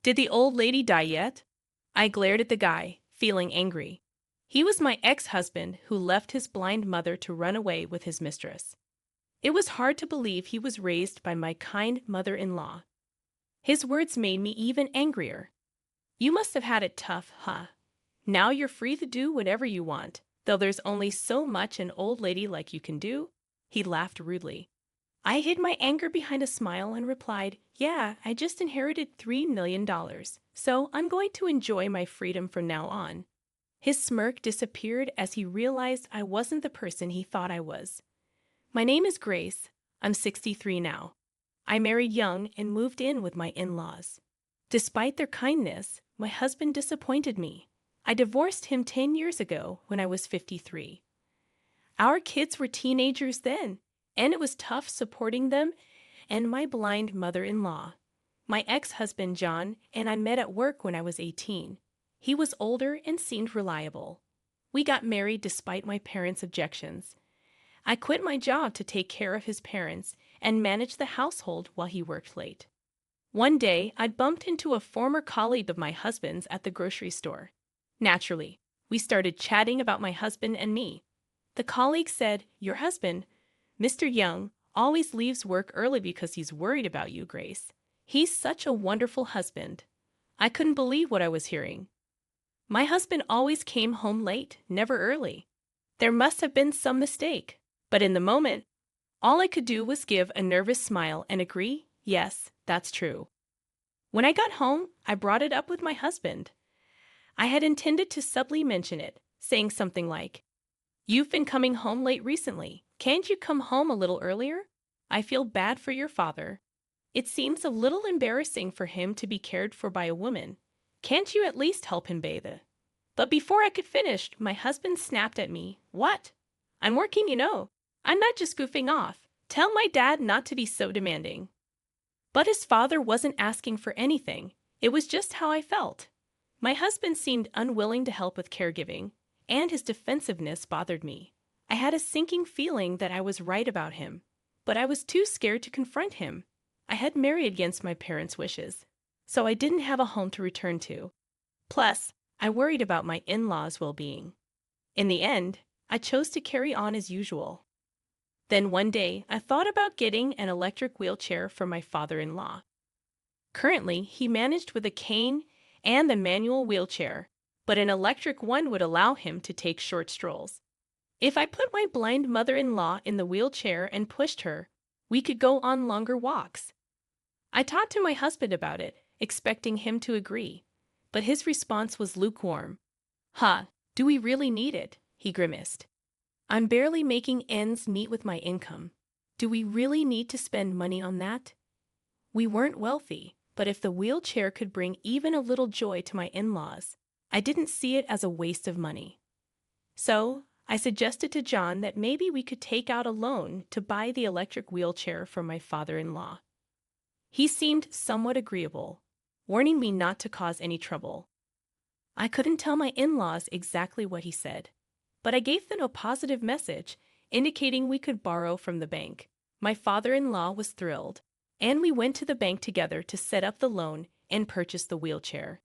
Did the old lady die yet? I glared at the guy, feeling angry. He was my ex-husband who left his blind mother to run away with his mistress. It was hard to believe he was raised by my kind mother-in-law. His words made me even angrier. You must have had it tough, huh? Now you're free to do whatever you want, though there's only so much an old lady like you can do. He laughed rudely. I hid my anger behind a smile and replied, yeah, I just inherited $3 million, so I'm going to enjoy my freedom from now on. His smirk disappeared as he realized I wasn't the person he thought I was. My name is Grace. I'm 63 now. I married young and moved in with my in-laws. Despite their kindness, my husband disappointed me. I divorced him 10 years ago when I was 53. Our kids were teenagers then, and it was tough supporting them and my blind mother-in-law. My ex-husband, John, and I met at work when I was 18. He was older and seemed reliable. We got married despite my parents' objections. I quit my job to take care of his parents and manage the household while he worked late. One day, I bumped into a former colleague of my husband's at the grocery store. Naturally, we started chatting about my husband and me. The colleague said, your husband, Mr. Young, always leaves work early because he's worried about you, Grace. He's such a wonderful husband. I couldn't believe what I was hearing. My husband always came home late, never early. There must have been some mistake. But in the moment, all I could do was give a nervous smile and agree, yes, that's true. When I got home, I brought it up with my husband. I had intended to subtly mention it, saying something like, you've been coming home late recently. Can't you come home a little earlier? I feel bad for your father. It seems a little embarrassing for him to be cared for by a woman. Can't you at least help him bathe? But before I could finish, my husband snapped at me. What? I'm working, you know. I'm not just goofing off. Tell my dad not to be so demanding. But his father wasn't asking for anything. It was just how I felt. My husband seemed unwilling to help with caregiving, and his defensiveness bothered me. I had a sinking feeling that I was right about him, but I was too scared to confront him. I had married against my parents' wishes, so I didn't have a home to return to. Plus, I worried about my in-laws' well-being. In the end, I chose to carry on as usual. Then one day, I thought about getting an electric wheelchair for my father-in-law. Currently, he managed with a cane and a manual wheelchair, but an electric one would allow him to take short strolls. If I put my blind mother-in-law in the wheelchair and pushed her, we could go on longer walks. I talked to my husband about it, expecting him to agree, but his response was lukewarm. Huh, do we really need it? He grimaced. I'm barely making ends meet with my income. Do we really need to spend money on that? We weren't wealthy, but if the wheelchair could bring even a little joy to my in-laws, I didn't see it as a waste of money. So, I suggested to John that maybe we could take out a loan to buy the electric wheelchair for my father-in-law. He seemed somewhat agreeable, warning me not to cause any trouble. I couldn't tell my in-laws exactly what he said, but I gave them a positive message, indicating we could borrow from the bank. My father-in-law was thrilled, and we went to the bank together to set up the loan and purchase the wheelchair.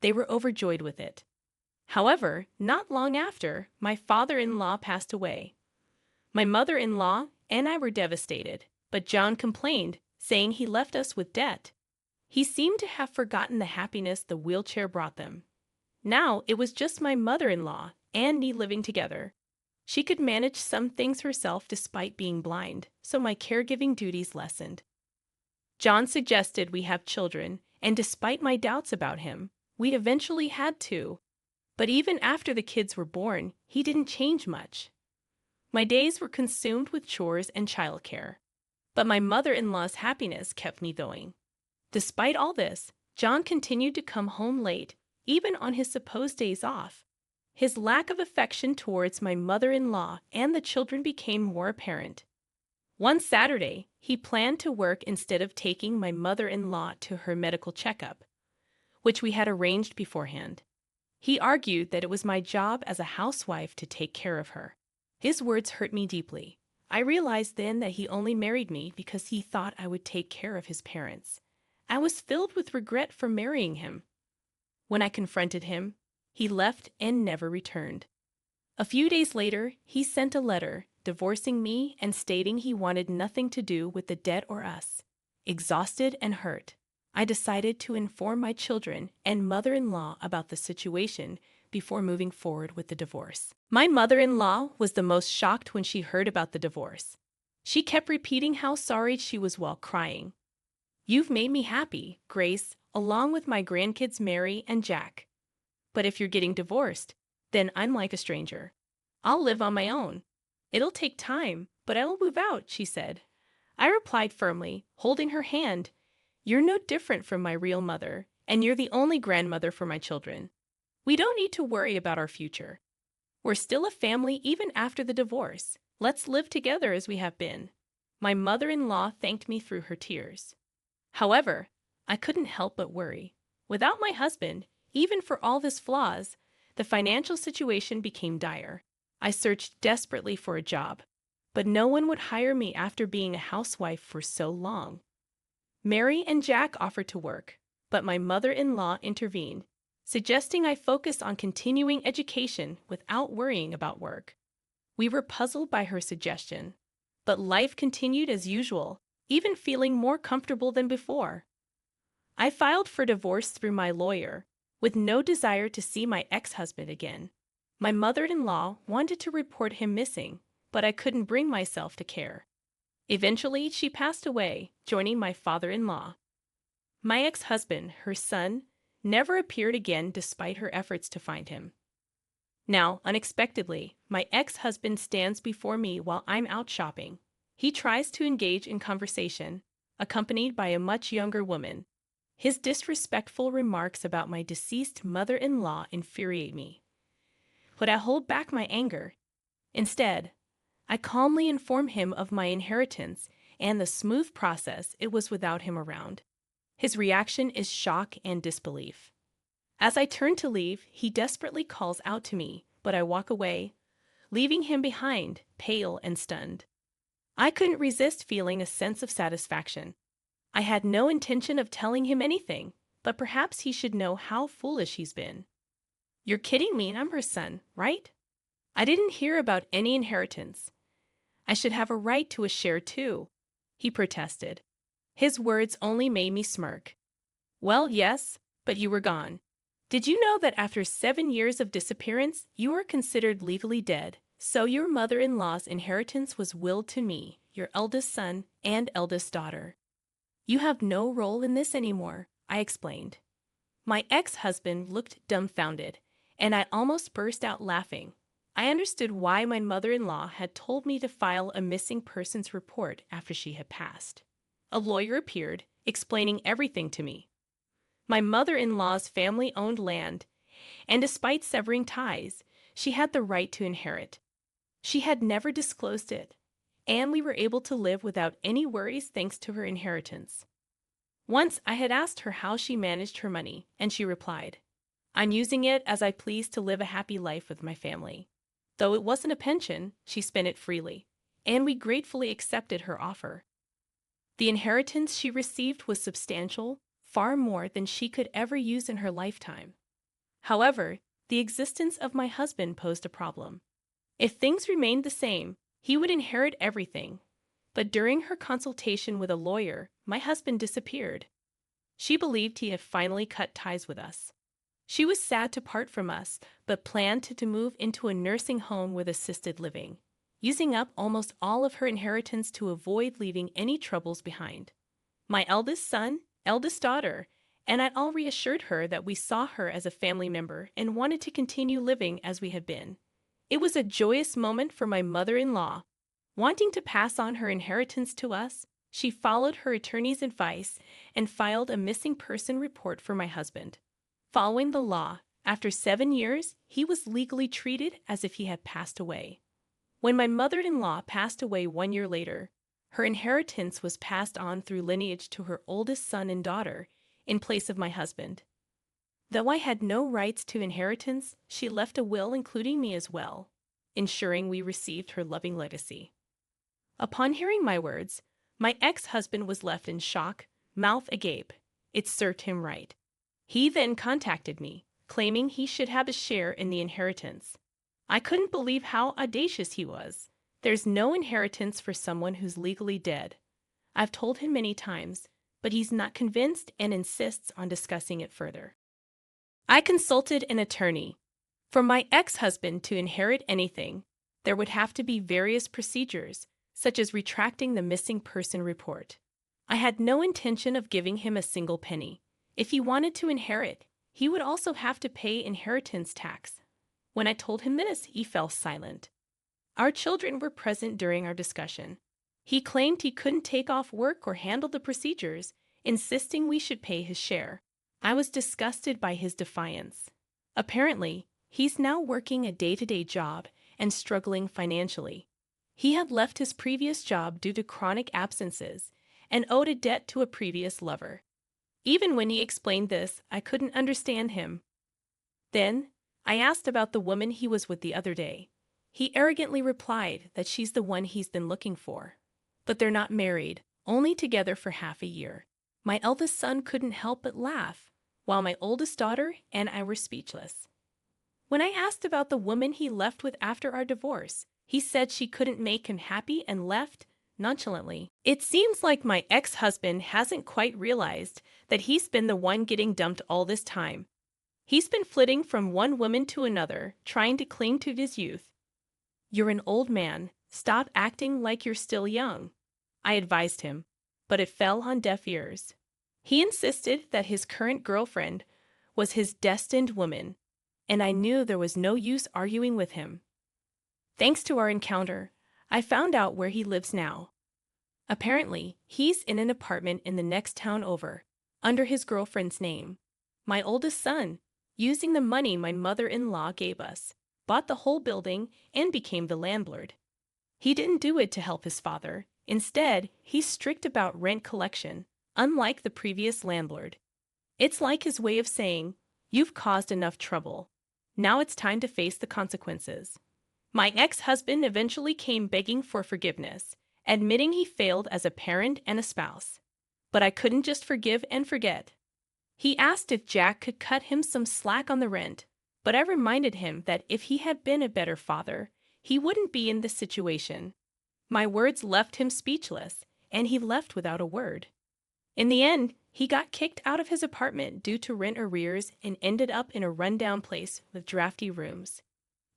They were overjoyed with it. However, not long after, my father-in-law passed away. My mother-in-law and I were devastated, but John complained, saying he left us with debt. He seemed to have forgotten the happiness the wheelchair brought them. Now it was just my mother-in-law and me living together. She could manage some things herself despite being blind, so my caregiving duties lessened. John suggested we have children, and despite my doubts about him, we eventually had two. But even after the kids were born, he didn't change much. My days were consumed with chores and childcare, but my mother-in-law's happiness kept me going. Despite all this, John continued to come home late, even on his supposed days off. His lack of affection towards my mother-in-law and the children became more apparent. One Saturday, he planned to work instead of taking my mother-in-law to her medical checkup, which we had arranged beforehand. He argued that it was my job as a housewife to take care of her. His words hurt me deeply. I realized then that he only married me because he thought I would take care of his parents. I was filled with regret for marrying him. When I confronted him, he left and never returned. A few days later, he sent a letter divorcing me and stating he wanted nothing to do with the debt or us. Exhausted and hurt, I decided to inform my children and mother-in-law about the situation before moving forward with the divorce. My mother-in-law was the most shocked when she heard about the divorce. She kept repeating how sorry she was while crying. "You've made me happy, Grace, along with my grandkids Mary and Jack. But if you're getting divorced, then I'm like a stranger. I'll live on my own. It'll take time, but I will move out," she said. I replied firmly, holding her hand, "You're no different from my real mother, and you're the only grandmother for my children. We don't need to worry about our future. We're still a family even after the divorce. Let's live together as we have been." My mother-in-law thanked me through her tears. However, I couldn't help but worry. Without my husband, even for all of his flaws, the financial situation became dire. I searched desperately for a job, but no one would hire me after being a housewife for so long. Mary and Jack offered to work, but my mother-in-law intervened, suggesting I focus on continuing education without worrying about work. We were puzzled by her suggestion, but life continued as usual, even feeling more comfortable than before. I filed for divorce through my lawyer, with no desire to see my ex-husband again. My mother-in-law wanted to report him missing, but I couldn't bring myself to care. Eventually, she passed away, joining my father-in-law. My ex-husband, her son, never appeared again despite her efforts to find him. Now, unexpectedly, my ex-husband stands before me while I'm out shopping. He tries to engage in conversation, accompanied by a much younger woman. His disrespectful remarks about my deceased mother-in-law infuriate me. But I hold back my anger. Instead, I calmly inform him of my inheritance and the smooth process it was without him around. His reaction is shock and disbelief. As I turn to leave, he desperately calls out to me, but I walk away, leaving him behind, pale and stunned. I couldn't resist feeling a sense of satisfaction. I had no intention of telling him anything, but perhaps he should know how foolish he's been. "You're kidding me, I'm her son, right? I didn't hear about any inheritance. I should have a right to a share too," he protested. His words only made me smirk. "Well, yes, but you were gone. Did you know that after 7 years of disappearance, you are considered legally dead? So your mother-in-law's inheritance was willed to me, your eldest son and eldest daughter. You have no role in this anymore," I explained. My ex-husband looked dumbfounded, and I almost burst out laughing. I understood why my mother-in-law had told me to file a missing persons report after she had passed. A lawyer appeared, explaining everything to me. My mother-in-law's family owned land, and despite severing ties, she had the right to inherit. She had never disclosed it, and we were able to live without any worries thanks to her inheritance. Once I had asked her how she managed her money, and she replied, "I'm using it as I please to live a happy life with my family." Though it wasn't a pension, she spent it freely, and we gratefully accepted her offer. The inheritance she received was substantial, far more than she could ever use in her lifetime. However, the existence of my husband posed a problem. If things remained the same, he would inherit everything. But during her consultation with a lawyer, my husband disappeared. She believed he had finally cut ties with us. She was sad to part from us, but planned to move into a nursing home with assisted living, using up almost all of her inheritance to avoid leaving any troubles behind. My eldest son, eldest daughter, and I all reassured her that we saw her as a family member and wanted to continue living as we had been. It was a joyous moment for my mother-in-law. Wanting to pass on her inheritance to us, she followed her attorney's advice and filed a missing person report for my husband. Following the law, after 7 years, he was legally treated as if he had passed away. When my mother-in-law passed away 1 year later, her inheritance was passed on through lineage to her oldest son and daughter, in place of my husband. Though I had no rights to inheritance, she left a will including me as well, ensuring we received her loving legacy. Upon hearing my words, my ex-husband was left in shock, mouth agape. It served him right. He then contacted me, claiming he should have a share in the inheritance. I couldn't believe how audacious he was. There's no inheritance for someone who's legally dead. I've told him many times, but he's not convinced and insists on discussing it further. I consulted an attorney. For my ex-husband to inherit anything, there would have to be various procedures, such as retracting the missing person report. I had no intention of giving him a single penny. If he wanted to inherit, he would also have to pay inheritance tax. When I told him this, he fell silent. Our children were present during our discussion. He claimed he couldn't take off work or handle the procedures, insisting we should pay his share. I was disgusted by his defiance. Apparently, he's now working a day-to-day job and struggling financially. He had left his previous job due to chronic absences and owed a debt to a previous lover. Even when he explained this, I couldn't understand him. Then, I asked about the woman he was with the other day. He arrogantly replied that she's the one he's been looking for. But they're not married, only together for half a year. My eldest son couldn't help but laugh, while my oldest daughter and I were speechless. When I asked about the woman he left with after our divorce, he said she couldn't make him happy and left nonchalantly. It seems like my ex-husband hasn't quite realized that he's been the one getting dumped all this time. He's been flitting from one woman to another, trying to cling to his youth. You're an old man. Stop acting like you're still young, I advised him, but it fell on deaf ears. He insisted that his current girlfriend was his destined woman, and I knew there was no use arguing with him. Thanks to our encounter, I found out where he lives now. Apparently, he's in an apartment in the next town over, under his girlfriend's name. My oldest son, using the money my mother-in-law gave us, bought the whole building and became the landlord. He didn't do it to help his father. Instead, he's strict about rent collection, unlike the previous landlord. It's like his way of saying, "You've caused enough trouble. Now it's time to face the consequences." My ex-husband eventually came begging for forgiveness, admitting he failed as a parent and a spouse. But I couldn't just forgive and forget. He asked if Jack could cut him some slack on the rent, but I reminded him that if he had been a better father, he wouldn't be in this situation. My words left him speechless, and he left without a word. In the end, he got kicked out of his apartment due to rent arrears and ended up in a rundown place with drafty rooms.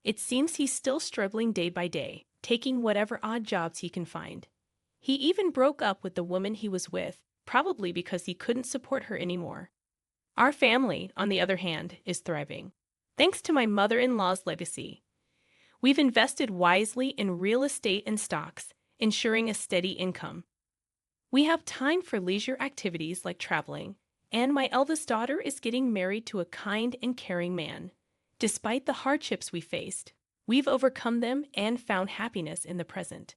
It seems he's still struggling day by day, taking whatever odd jobs he can find. He even broke up with the woman he was with, probably because he couldn't support her anymore. Our family, on the other hand, is thriving, thanks to my mother-in-law's legacy. We've invested wisely in real estate and stocks, ensuring a steady income. We have time for leisure activities like traveling, and my eldest daughter is getting married to a kind and caring man. Despite the hardships we faced, we've overcome them and found happiness in the present.